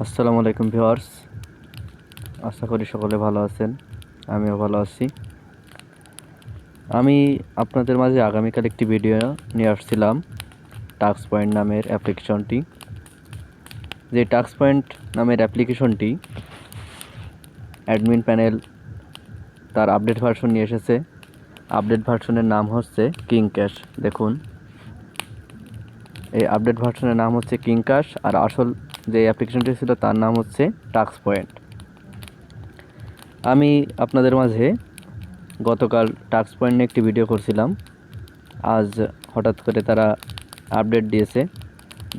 আসসালামু আলাইকুম ভিউয়ার্স, আশা করি সকলে ভালো আছেন। আমিও ভালো আছি। আমি আপনাদের মাঝে আগামীকাল একটি ভিডিও নিয়ে আসছিলাম টাস্ক পয়েন্ট নামের অ্যাপ্লিকেশনটি। যে টাস্ক পয়েন্ট নামের অ্যাপ্লিকেশনটি অ্যাডমিন প্যানেল তার আপডেট ভার্সন নিয়ে এসেছে। আপডেট ভার্সনের নাম হচ্ছে কিংক্যাশ। দেখুন, এই আপডেট ভার্সনের নাম হচ্ছে কিংক্যাশ, আর আসল যে অ্যাপ্লিকেশনটি ছিল তার নাম হচ্ছে টাস্ক পয়েন্ট। আমি আপনাদের মাঝে গতকাল টাস্ক পয়েন্ট নিয়ে একটি ভিডিও করছিলাম। আজ হঠাৎ করে তারা আপডেট দিয়েছে।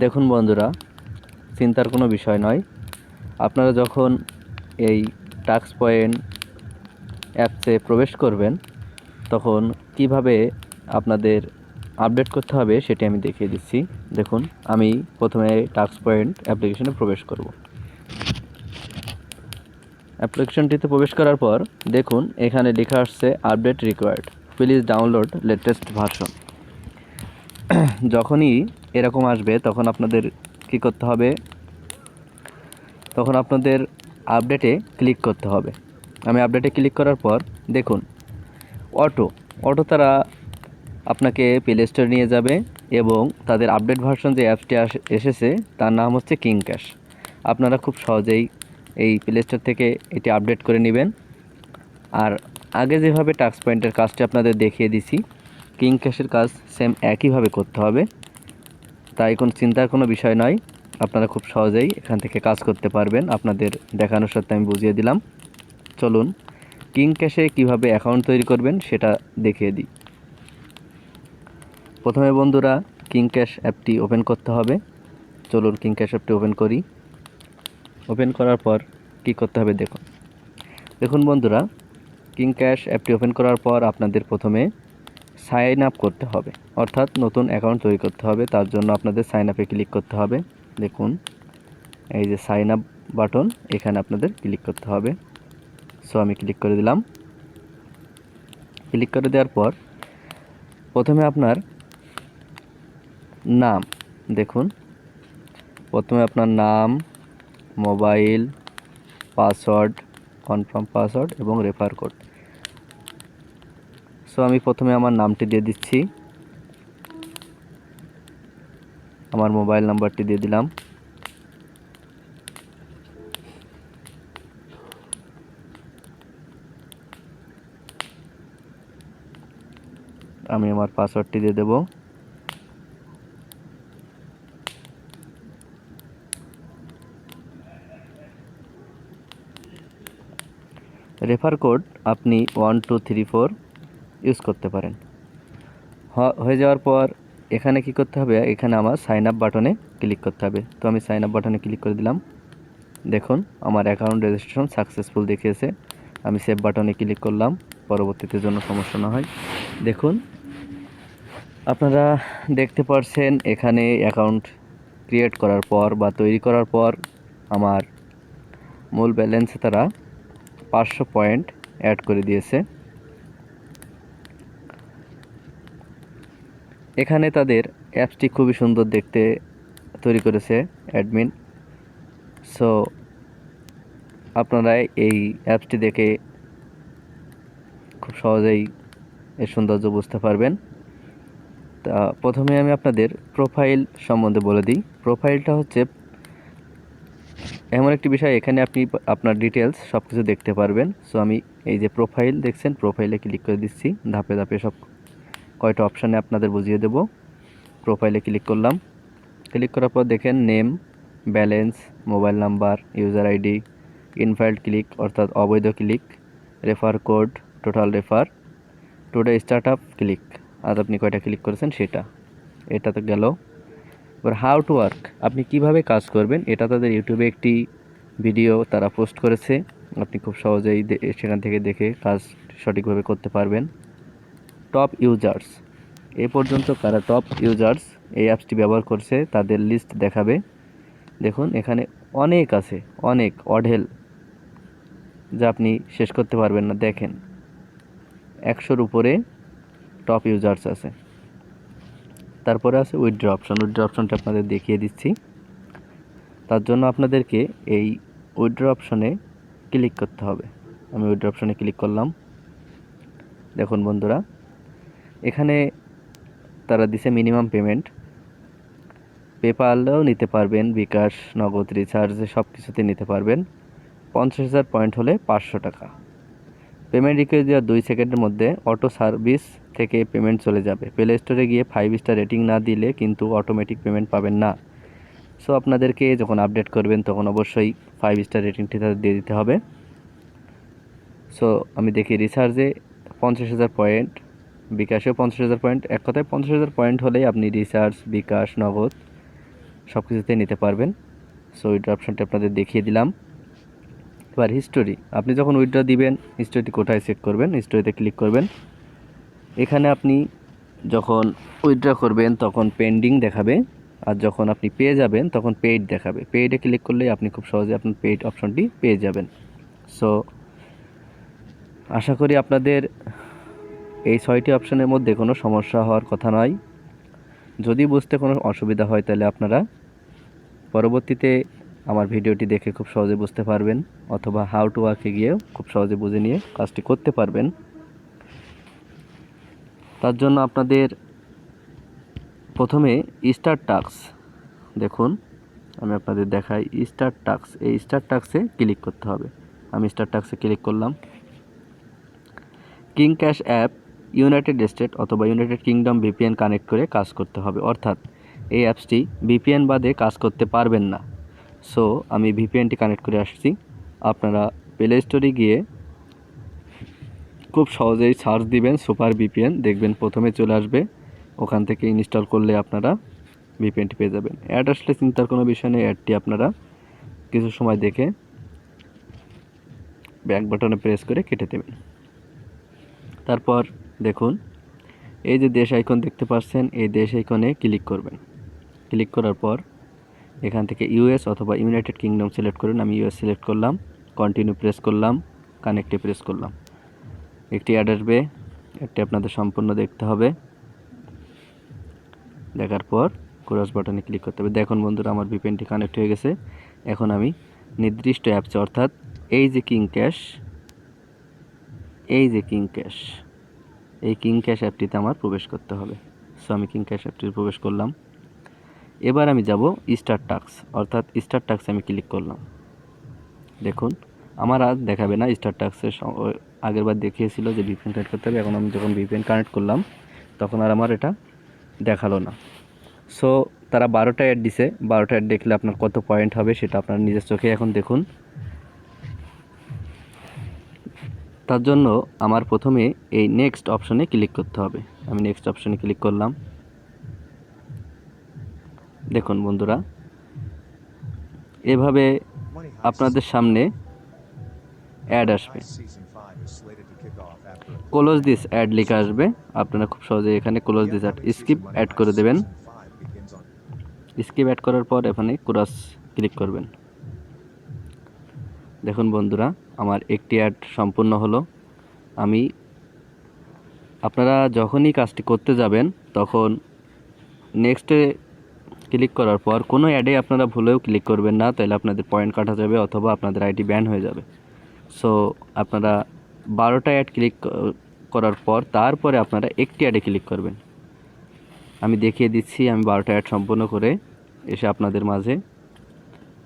দেখুন বন্ধুরা, চিন্তার কোনো বিষয় নয়। আপনারা যখন এই টাস্ক পয়েন্ট অ্যাপসে প্রবেশ করবেন তখন কিভাবে আপনাদের আপডেট করতে হবে সেটি আমি দেখিয়ে দিচ্ছি। দেখুন, আমি প্রথমে টাস্ক পয়েন্ট অ্যাপ্লিকেশনে প্রবেশ করব। অ্যাপ্লিকেশনটিতে প্রবেশ করার পর দেখুন এখানে লেখা আসছে update required, please download latest version. যখনই এরকম আসবে তখন আপনাদের কি করতে হবে, তখন আপনাদের আপডেটে ক্লিক করতে হবে। আমি আপডেটে ক্লিক করার পর দেখুন অটো তারা আপনাকে প্লে স্টোরে নিয়ে যাবে এবং তাদের আপডেট ভার্সন যে অ্যাপসটি এসেছে তার নাম হচ্ছে কিংক্যাশ। আপনারা খুব সহজেই এই প্লে স্টোর থেকে এটি আপডেট করে নেবেন। আর আগে যেভাবে টাস্ক পয়েন্টের কাজটি আপনাদের দেখিয়ে দিছি, কিংক্যাশের কাজ সেম একইভাবে করতে হবে। তাই কোনো চিন্তার কোনো বিষয় নয়, আপনারা খুব সহজেই এখান থেকে কাজ করতে পারবেন। আপনাদের দেখানোর সাথে আমি বুঝিয়ে দিলাম। চলুন কিংক্যাশে কিভাবে অ্যাকাউন্ট তৈরি করবেন সেটা দেখিয়ে দিই। প্রথমে বন্ধুরা কিংক্যাশ অ্যাপটি ওপেন করতে হবে। চলুন কিংক্যাশ অ্যাপটি ওপেন করি। ওপেন করার পর কি করতে হবে দেখুন বন্ধুরা, কিংক্যাশ অ্যাপটি ওপেন করার পর আপনাদের প্রথমে সাইন আপ করতে হবে, অর্থাৎ নতুন অ্যাকাউন্ট তৈরি করতে হবে। তার জন্য আপনাদের সাইন আপে ক্লিক করতে হবে। দেখুন এই যে সাইন আপ বাটন, এখানে আপনাদের ক্লিক করতে হবে। সো আমি ক্লিক করে দিলাম। ক্লিক করে দেওয়ার পর প্রথমে আপনার নাম, দেখুন প্রথমে আপনার নাম, মোবাইল, পাসওয়ার্ড, কনফার্ম পাসওয়ার্ড এবং রেফার কোড। সো আমি প্রথমে আমার নামটি দিয়ে দিচ্ছি, আমার মোবাইল নাম্বারটি দিয়ে দিলাম। আমি আমার পাসওয়ার্ডটি দিয়ে দেব। রেফার কোড আপনি 1 2 3 4 ইউজ করতে পারেন। হয়ে যাওয়ার পর এখানে কি করতে হবে, এখানে আমার সাইন আপ বাটনে ক্লিক করতে হবে। তো আমি সাইন আপ বাটনে ক্লিক করে দিলাম। দেখুন আমার অ্যাকাউন্ট রেজিস্ট্রেশন সাকসেসফুল দেখিয়েছে। আমি সেভ বাটনে ক্লিক করলাম, পরবর্তীতে জন্য সমস্যা না হয়। দেখুন আপনারা দেখতে পাচ্ছেন এখানে অ্যাকাউন্ট ক্রিয়েট করার পর বা তৈরি করার পর আমার মূল ব্যালেন্সে তারা 500 পয়েন্ট অ্যাড করে দিয়েছে। এখানে তাদের অ্যাপসটি খুবই সুন্দর দেখতে তৈরি করেছে অ্যাডমিন। সো আপনারা এই অ্যাপসটি দেখে খুব সহজেই এর সৌন্দর্য বুঝতে পারবেন। তা প্রথমে আমি আপনাদের প্রোফাইল সম্বন্ধে বলে দিই। প্রোফাইলটা হচ্ছে এমন একটি বিষয়, এখানে আপনি আপনার ডিটেলস সব কিছু দেখতে পারবেন। সো আমি এই যে প্রোফাইল দেখছেন, প্রোফাইলে ক্লিক করে দিচ্ছি। ধাপে ধাপে সব কয়টা অপশানে আপনাদের বুঝিয়ে দেব। প্রোফাইলে ক্লিক করলাম। ক্লিক করার পর দেখেন name, balance, mobile number, user ID, invalid click অর্থাৎ অবৈধ click, refer code, total refer, today start up click আর আপনি কয়টা ক্লিক করেছেন সেটা। এটা তো গেল। এবার হাউ টু ওয়ার্ক, আপনি কিভাবে কাজ করবেন, এটা তাদের ইউটিউবে একটি ভিডিও তারা পোস্ট করেছে। আপনি খুব সহজেই সেখান থেকে দেখে কাজ সঠিকভাবে করতে পারবেন। টপ ইউজার্স, এ পর্যন্ত কারা টপ ইউজার্স এই অ্যাপসটি ব্যবহার করছে তাদের লিস্ট দেখাবে। দেখুন এখানে অনেক আছে, অনেক অঢেল, যা আপনি শেষ করতে পারবেন না। দেখেন 100-র উপরে টপ ইউজার্স আছে। তারপরে আছে উইথড্র অপশন। উইথড্র অপশনটা আপনাদের দেখিয়ে দিচ্ছি। তার জন্য আপনাদেরকে এই উইথড্র অপশনে ক্লিক করতে হবে। আমি উইথড্র অপশনে ক্লিক করলাম। দেখুন বন্ধুরা, এখানে তারা দিছে মিনিমাম পেমেন্ট। পেপালেও নিতে পারবেন, বিকাশ, নগদ, রিচার্জে সব কিছুতে নিতে পারবেন। 50,000 পয়েন্ট হলে 500 টাকা। পেমেন্ট রিকোয়েস্ট দেওয়ার 2 সেকেন্ডের মধ্যে অটো সার্ভিস থেকে পেমেন্ট চলে যাবে। প্লে স্টোরে গিয়ে 5 স্টার রেটিং না দিলে কিন্তু অটোমেটিক পেমেন্ট পাবেন না। সো আপনাদেরকে যখন আপডেট করবেন তখন অবশ্যই 5 স্টার রেটিংটি তাদের দিয়ে দিতে হবে। সো আমি দেখি রিচার্জে 50,000 পয়েন্ট, বিকাশেও 50,000 পয়েন্ট। এক কথায় 50,000 পয়েন্ট হলেই আপনি রিচার্জ, বিকাশ, নগদ সব কিছুতেই নিতে পারবেন। সো উইথড্র অপশনটা আপনাদের দেখিয়ে দিলাম। এবার হিস্টোরি, আপনি যখন উইথড্র দিবেন হিস্টোরিটি কোথায় চেক করবেন? হিস্টোরিতে ক্লিক করবেন। এখানে আপনি যখন উইথড্র করবেন তখন পেন্ডিং দেখাবে, আর যখন আপনি পেয়ে যাবেন তখন পেইড দেখাবে। পেইডে ক্লিক করলেই আপনি খুব সহজে আপনার পেইড অপশনটি পেয়ে যাবেন। সো আশা করি আপনাদের এই 6টি অপশনের মধ্যে কোনো সমস্যা হওয়ার কথা নয়। যদি বুঝতে কোনো অসুবিধা হয় তাহলে আপনারা পরবর্তীতে আমার ভিডিওটি দেখে খুব সহজে বুঝতে পারবেন, অথবা হাউ টু ওয়ার্কে গিয়েও খুব সহজে বুঝে নিয়ে কাজটি করতে পারবেন। তার জন্য আপনাদের প্রথমে স্টার্ট টাস্ক, দেখুন আমি আপনাদের দেখাই স্টার্ট টাস্ক। এই স্টার্ট টাস্কে ক্লিক করতে হবে। আমি স্টার্ট টাস্কে ক্লিক করলাম। কিংক্যাশ অ্যাপ ইউনাইটেড স্টেট অথবা ইউনাইটেড কিংডম ভিপিএন কানেক্ট করে কাজ করতে হবে, অর্থাৎ এই অ্যাপসটি ভিপিএন বাদে কাজ করতে পারবেন না। সো আমি ভিপিএনটি কানেক্ট করে আসছি। আপনারা প্লে স্টোরে গিয়ে খুব সহজেই সার্চ দিবেন সুপার ভিপিএন, দেখবেন প্রথমে চলে আসবে। ওখান থেকে ইনস্টল করলে আপনারা ভিপিএনটি পেয়ে যাবেন। অ্যাড আসলে চিন্তার কোনো বিষয় নেই, অ্যাডটি আপনারা কিছু সময় দেখে ব্যাক বাটনে প্রেস করে কেটে দেবেন। তারপর দেখুন এই যে দেশ আইকন দেখতে পাচ্ছেন, এই দেশ আইকনে ক্লিক করবেন। ক্লিক করার পর এখান থেকে ইউএস অথবা ইউনাইটেড কিংডম সিলেক্ট করুন। আমি ইউএস সিলেক্ট করলাম, কন্টিনিউ প্রেস করলাম, কানেক্টে প্রেস করলাম। একটি অ্যাড আসবে, অ্যাডটি আপনাদের সম্পূর্ণ দেখতে হবে। দেখার পর ক্রস বাটনে ক্লিক করতে হবে। দেখুন বন্ধুরা, আমার ভিপিএনটি কানেক্ট হয়ে গেছে। এখন আমি নির্দিষ্ট অ্যাপসে, অর্থাৎ এই যে কিংক্যাশ, এই কিংক্যাশ অ্যাপটিতে আমার প্রবেশ করতে হবে। সো আমি কিংক্যাশ অ্যাপটিতে প্রবেশ করলাম। এবার আমি যাব স্টার্ট টাস্ক, অর্থাৎ স্টার্ট টাস্কে আমি ক্লিক করলাম। দেখুন আমার আর দেখাবে না স্টার্ট টাস্কের, আগেরবার দেখিয়েছিল যে ভিপিএন কানেক্ট করতে হবে। এখন আমি যখন ভিপিএন কানেক্ট করলাম তখন আর আমার এটা দেখালো না। সো তারা 12টা অ্যাড দিছে। 12টা অ্যাড দেখলে আপনার কত পয়েন্ট হবে সেটা আপনার নিজের চোখে এখন দেখুন। তার জন্য আমার প্রথমে এই নেক্সট অপশনে ক্লিক করতে হবে। আমি নেক্সট অপশনে ক্লিক করলাম। দেখুন বন্ধুরা, এভাবে আপনাদের সামনে অ্যাড আসবে, ক্লোজ দিস অ্যাড লেখা আসবে। আপনারা খুব সহজে এখানে close this ad, skip ad করে দেবেন। স্কিপ অ্যাড করার পর এখানে ক্রস ক্লিক করবেন। দেখুন বন্ধুরা, আমার একটি অ্যাড সম্পূর্ণ হলো। আপনারা যখনই কাজটি করতে যাবেন তখন নেক্সটে ক্লিক করার পর কোনো অ্যাডে আপনারা ভুলেও ক্লিক করবেন না, তাহলে আপনাদের পয়েন্ট কাটা যাবে অথবা আপনাদের আইডি ব্যান হয়ে যাবে। সো আপনারা 12টা অ্যাড ক্লিক করার পর তারপরে আপনারা একটি অ্যাডে ক্লিক করবেন। আমি দেখিয়ে দিচ্ছি। আমি 12টা অ্যাড সম্পূর্ণ করে এসে আপনাদের মাঝে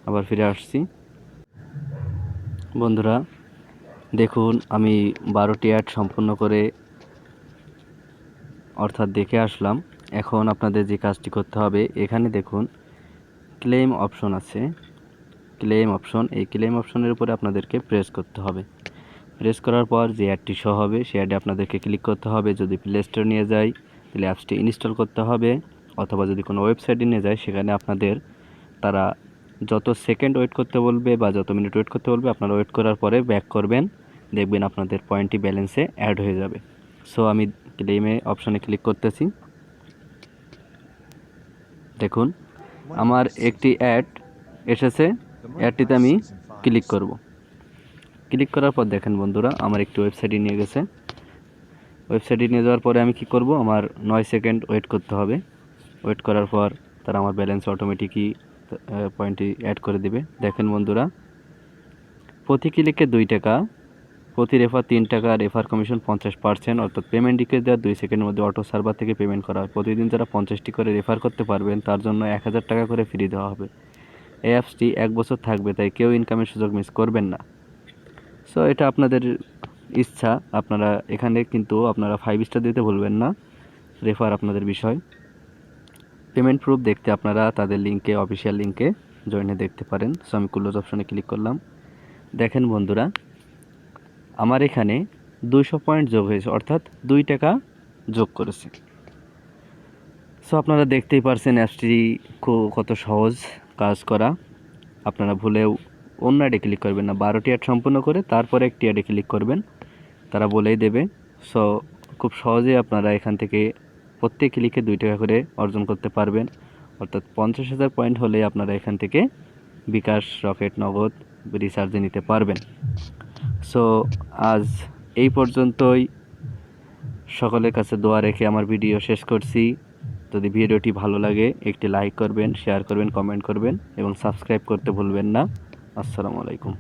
আবার ফিরে আসছি। বন্ধুরা দেখুন, আমি 12টি অ্যাড সম্পূর্ণ করে অর্থাৎ দেখে আসলাম। এখন আপনাদের যে কাজটি করতে হবে, এখানে দেখুন ক্লেম অপশন আছে, ক্লেম অপশন। এই ক্লেম অপশনের উপরে আপনাদেরকে প্রেস করতে হবে। প্রেস করার পর যে অ্যাডটি শো হবে সেই অ্যাডে আপনাদেরকে ক্লিক করতে হবে। যদি প্লে স্টোর নিয়ে যায় তাহলে অ্যাপসটি ইনস্টল করতে হবে, অথবা যদি কোনো ওয়েবসাইটে নিয়ে যায় সেখানে আপনাদের তারা যত সেকেন্ড ওয়েট করতে বলবে বা যত মিনিট ওয়েট করতে বলবে আপনারা ওয়েট করার পরে ব্যাক করবেন, দেখবেন আপনাদের পয়েন্টটি ব্যালেন্সে অ্যাড হয়ে যাবে। সো আমি ক্লেমে অপশনে ক্লিক করতেছি। দেখুন আমার একটি অ্যাড এসেছে, অ্যাডটিতে আমি ক্লিক করব। ক্লিক করার পর দেখেন বন্ধুরা, আমার একটি ওয়েবসাইটে নিয়ে গেছে। ওয়েবসাইটে নিয়ে যাওয়ার পরে আমি কি করব, আমার 9 সেকেন্ড ওয়েট করতে হবে। ওয়েট করার পর তারা আমার ব্যালেন্স অটোমেটিকই পয়েন্টই অ্যাড করে দিবে। দেখেন বন্ধুরা, প্রতি ক্লিকে 2 টাকা, প্রতি রেফার 3 টাকা, রেফার কমিশন 50%, অর্থাৎ পেমেন্ট রিকোয়েস্ট দেওয়ার 2 সেকেন্ডের মধ্যে অটো সার্ভার থেকে পেমেন্ট করা হয়। প্রতিদিন যারা 50টি করে রেফার করতে পারবেন তার জন্য 1000 টাকা করে ফ্রি দেওয়া হবে। এই অ্যাপসটি 1 বছর থাকবে, তাই কেউ ইনকামের সুযোগ মিস করবেন না। সো এটা আপনাদের ইচ্ছা, আপনারা এখানে কিন্তু আপনারা 5 স্টার দিতে ভুলবেন না, রেফার আপনাদের বিষয়। পেমেন্ট প্রুফ দেখতে আপনারা তাদের লিঙ্কে, অফিসিয়াল লিঙ্কে জয়েনে দেখতে পারেন। সো আমি ক্লোজ অপশনে ক্লিক করলাম। দেখেন বন্ধুরা, আমার এখানে 200 পয়েন্ট যোগ হয়েছে, অর্থাৎ 2 টাকা যোগ করেছে। সো আপনারা দেখতেই পারছেন অ্যাপসটি কত সহজ কাজ করা। আপনারা ভুলেও অন্য অ্যাডে ক্লিক করবেন না, 12টি অ্যাড সম্পূর্ণ করে তারপরে একটি অ্যাডে ক্লিক করবেন, তারা বলেই দেবে। সো খুব সহজেই আপনারা এখান থেকে প্রত্যেক ক্লিকে 2 টাকা করে অর্জন করতে পারবেন, অর্থাৎ 50,000 পয়েন্ট হলে আপনারা এখান থেকে বিকাশ, রকেট, নগদ রিচার্জে নিতে পারবেন। সো আজ এই পর্যন্তই। সকলের কাছে দোয়া রেখে আমার ভিডিও শেষ করছি। যদি ভিডিওটি ভালো লাগে একটি লাইক করবেন, শেয়ার করবেন, কমেন্ট করবেন এবং সাবস্ক্রাইব করতে ভুলবেন না। আসসালামু আলাইকুম।